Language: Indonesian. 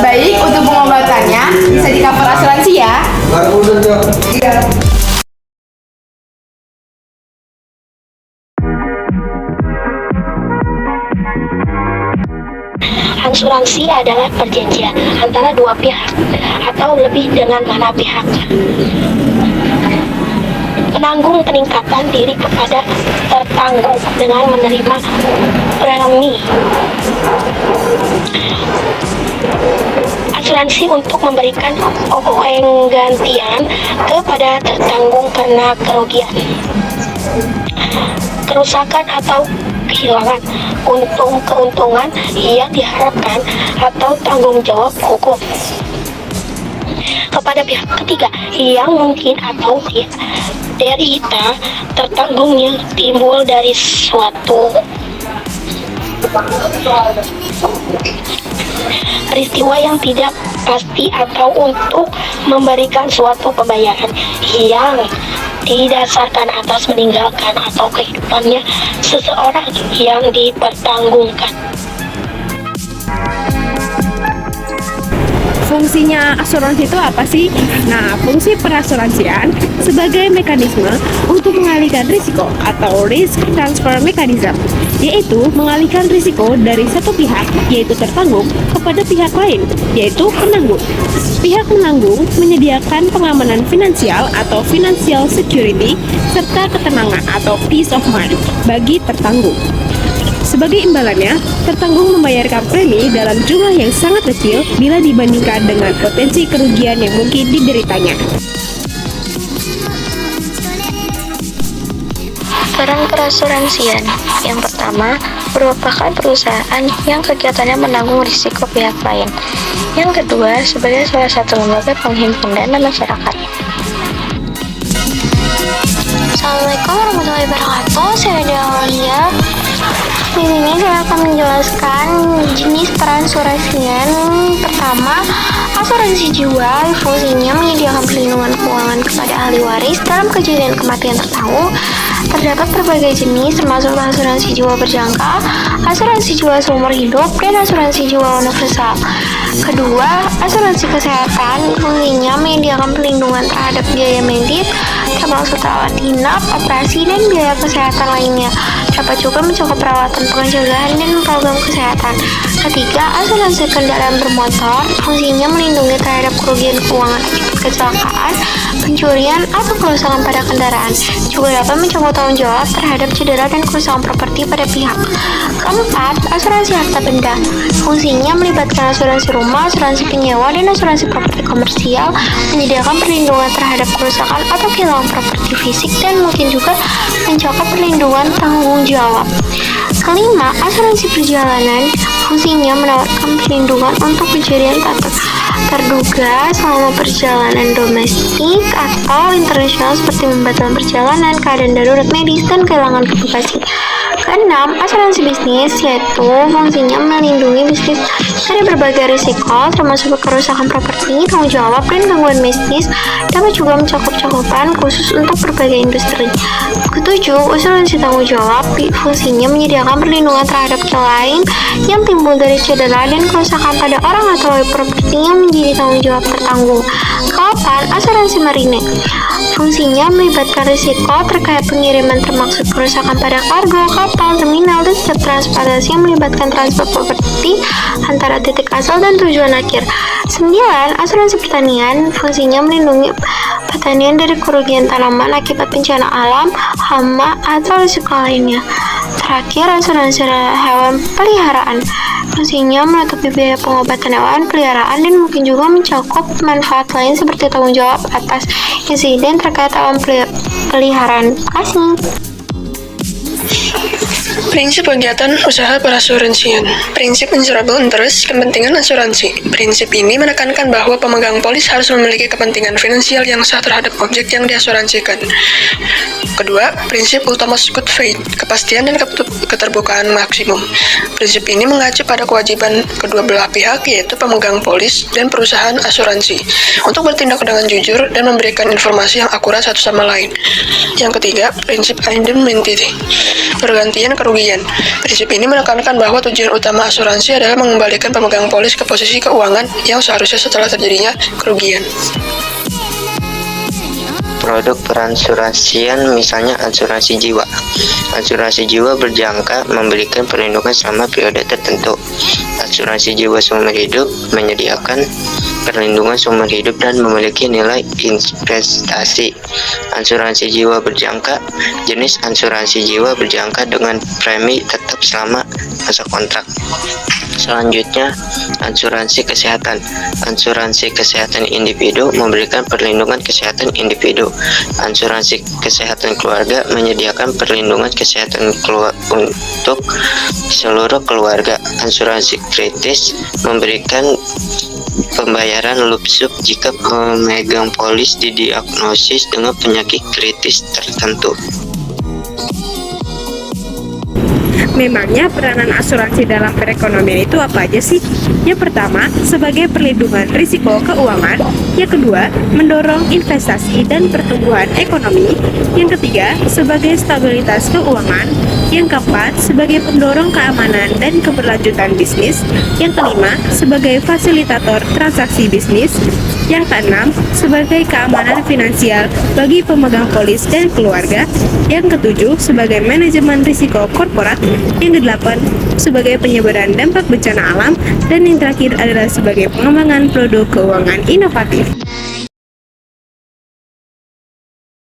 Baik, untuk pengobatannya bisa di-cover asuransi ya. Iya. Asuransi adalah perjanjian antara dua pihak atau lebih dengan mana pihak. Penanggung peningkatan diri kepada tertanggung dengan menerima premi. Asuransi untuk memberikan penggantian kepada tertanggung karena kerugian, kerusakan atau kehilangan, keuntungan yang diharapkan atau tanggung jawab hukum kepada pihak ketiga yang mungkin atau derita tertanggungnya timbul dari suatu peristiwa yang tidak pasti atau untuk memberikan suatu pembayaran yang didasarkan atas meninggalkan atau kehidupannya seseorang yang dipertanggungkan. Fungsinya asuransi itu apa sih? Nah, fungsi perasuransian sebagai mekanisme untuk mengalihkan risiko atau risk transfer mechanism, yaitu mengalihkan risiko dari satu pihak, yaitu tertanggung, kepada pihak lain, yaitu penanggung. Pihak menanggung menyediakan pengamanan finansial atau financial security serta ketenangan atau peace of mind bagi tertanggung. Sebagai imbalannya, tertanggung membayarkan premi dalam jumlah yang sangat kecil bila dibandingkan dengan potensi kerugian yang mungkin dideritanya. Peran perasuransian yang pertama merupakan perusahaan yang kegiatannya menanggung risiko pihak lain. Yang kedua, sebagai salah satu lembaga penghimpun dana masyarakat. Assalamualaikum warahmatullahi wabarakatuh. Saya Dea Aulia. Di sini saya akan menjelaskan jenis perasuransian. Pertama, asuransi jiwa. Fungsinya menyediakan perlindungan keuangan kepada ahli waris dalam kejadian kematian tertanggung. Terdapat berbagai jenis, termasuk asuransi jiwa berjangka, asuransi jiwa seumur hidup, dan asuransi jiwa universal. Kedua, asuransi kesehatan. Fungsinya menyediakan perlindungan terhadap biaya medis, termasuk rawat inap, operasi, dan biaya kesehatan lainnya. Dapat juga mencakup perawatan pencegahan dan program kesehatan. Ketiga, asuransi kendaraan bermotor. Fungsinya melindungi terhadap kerugian keuangan akibat kecelakaan, pencurian, atau kerusakan pada kendaraan. Juga dapat mencakup tanggung jawab terhadap cedera dan kerusakan properti pada pihak. Keempat, asuransi harta benda. Fungsinya melibatkan asuransi rumah, asuransi penyewa, dan asuransi properti komersial, menyediakan perlindungan terhadap kerusakan atau kehilangan properti fisik, dan mungkin juga mencakup perlindungan tanggung jawab. Kelima, asuransi perjalanan. Fungsinya menawarkan perlindungan untuk kejadian tak terduga selama perjalanan domestik atau internasional seperti membatalkan perjalanan, keadaan darurat medis, dan kehilangan privasi. Keenam, asuransi bisnis, yaitu fungsinya melindungi bisnis dari berbagai risiko, termasuk kerusakan properti, tanggung jawab, dan gangguan bisnis. Dapat juga mencakup cakupan khusus untuk berbagai industri. Ketujuh, asuransi tanggung jawab. Fungsinya menyediakan perlindungan terhadap lain yang timbul dari cedera dan kerusakan pada orang atau properti yang menjadi tanggung jawab tertanggung. Kedelapan, asuransi marine. Fungsinya melibatkan risiko terkait pengiriman termasuk kerusakan pada kargo, kapal, terminal, dan setiap transportasi yang melibatkan transport properti antara titik asal dan tujuan akhir. 9. Asuransi pertanian. Fungsinya melindungi pertanian dari kerugian tanaman akibat bencana alam, hama, atau risiko lainnya. Terakhir, asuransi hewan peliharaan. Fungsinya menutupi biaya pengobatan hewan peliharaan dan mungkin juga mencakup manfaat lain seperti tanggung jawab atas insiden terkait hewan peliharaan. Terima kasih. Prinsip kegiatan usaha perasuransian. Prinsip insurable interest, kepentingan asuransi. Prinsip ini menekankan bahwa pemegang polis harus memiliki kepentingan finansial yang sah terhadap objek yang diasuransikan. Kedua, prinsip utama good faith, kepastian dan keterbukaan maksimum. Prinsip ini mengacu pada kewajiban kedua belah pihak, yaitu pemegang polis dan perusahaan asuransi, untuk bertindak dengan jujur dan memberikan informasi yang akurat satu sama lain. Yang ketiga, prinsip indemnity, pergantian kerugian. Prinsip ini menekankan bahwa tujuan utama asuransi adalah mengembalikan pemegang polis ke posisi keuangan yang seharusnya setelah terjadinya kerugian. Produk perasuransian misalnya asuransi jiwa. Asuransi jiwa berjangka memberikan perlindungan selama periode tertentu. Asuransi jiwa seumur hidup menyediakan perlindungan seumur hidup dan memiliki nilai investasi. Asuransi jiwa berjangka, jenis asuransi jiwa berjangka dengan premi tetap selama masa kontrak. Selanjutnya, asuransi kesehatan. Asuransi kesehatan individu memberikan perlindungan kesehatan individu. Asuransi kesehatan keluarga menyediakan perlindungan kesehatan untuk seluruh keluarga. Asuransi kritis memberikan pembayaran lump sum jika pemegang polis didiagnosis dengan penyakit kritis tertentu. Memangnya peranan asuransi dalam perekonomian itu apa aja sih? Yang pertama, sebagai perlindungan risiko keuangan. Yang kedua, mendorong investasi dan pertumbuhan ekonomi. Yang ketiga, sebagai stabilitas keuangan. Yang keempat, sebagai pendorong keamanan dan keberlanjutan bisnis. Yang kelima, sebagai fasilitator transaksi bisnis. Yang keenam, sebagai keamanan finansial bagi pemegang polis dan keluarga. Yang ketujuh, sebagai manajemen risiko korporat. Yang kedelapan, sebagai penyebaran dampak bencana alam. Dan yang terakhir adalah sebagai pengembangan produk keuangan inovatif.